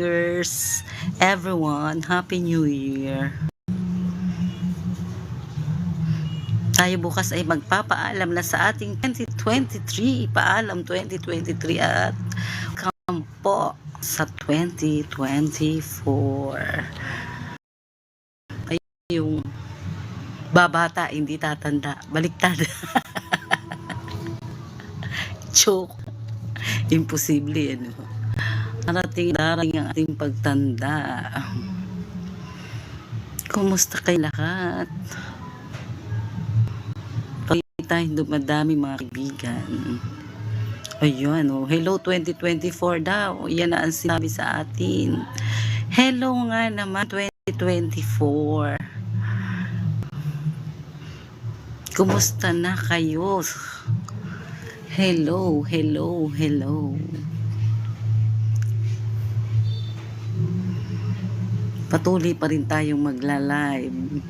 Year's, everyone. Happy New Year. Tayo bukas ay magpapaalam na sa ating 2023. Paalam 2023 at kampo sa 2024. Ay yung babata, hindi tatanda. Baliktad. Joke. Imposible ano. Darating ang ating pagtanda. Kumusta kayo lahat? Tayong dumadami mga kaibigan. Ayun, oh. Hello 2024 daw. Yan na ang sinabi sa atin. Hello nga naman 2024. Kumusta na kayo? Hello, hello, hello. Patuloy pa rin tayong magla-live.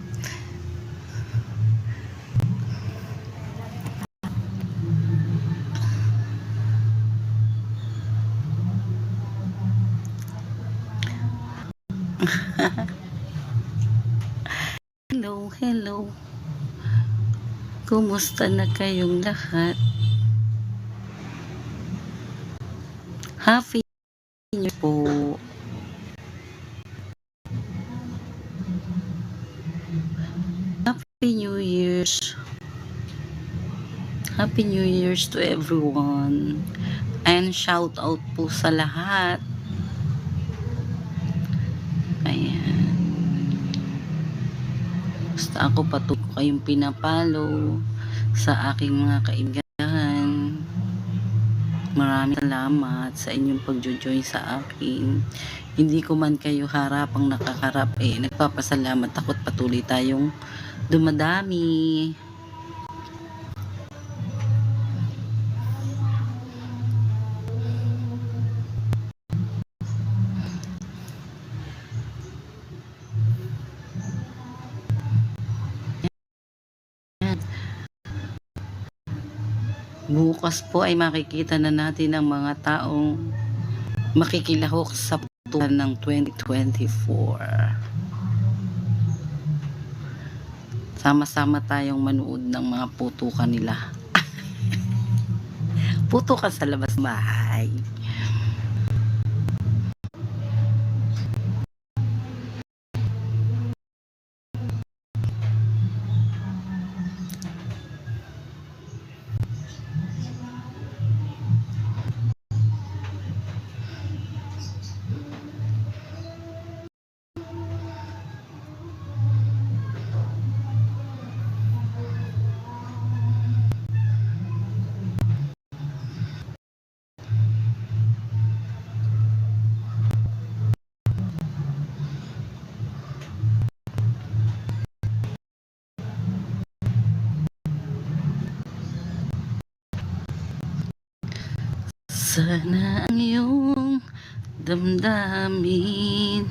Hello, hello. Kumusta na kayong lahat? Happy New Year po. Happy New Year's. Happy New Year's to everyone. And shout out po sa lahat. Ayan. Basta ako patuloy ko kayong pinapalo sa aking mga kaibigan. Maraming salamat sa inyong pagjo-join sa akin. Hindi ko man kayo harapang nakakarap nagpapasalamat ako't patuloy tayong dumadami. Bukas po ay makikita na natin ang mga taong makikilahok sa putukan ng 2024. Sama-sama tayong manood ng mga putukan nila. Putukan sa labas bahay. Sana ang iyong damdamin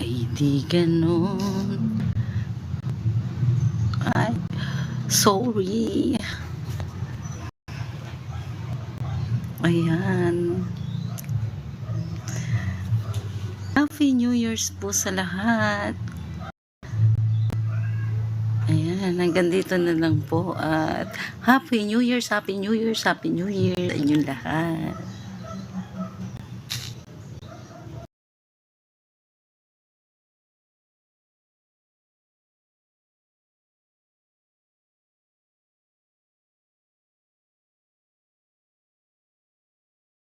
ay di ganon. Ay, sorry. Ayan. Happy New Year's po sa lahat. Ayan, hanggang dito na lang po at Happy New Year's, Happy New Year's, Happy New Year sa inyong lahat.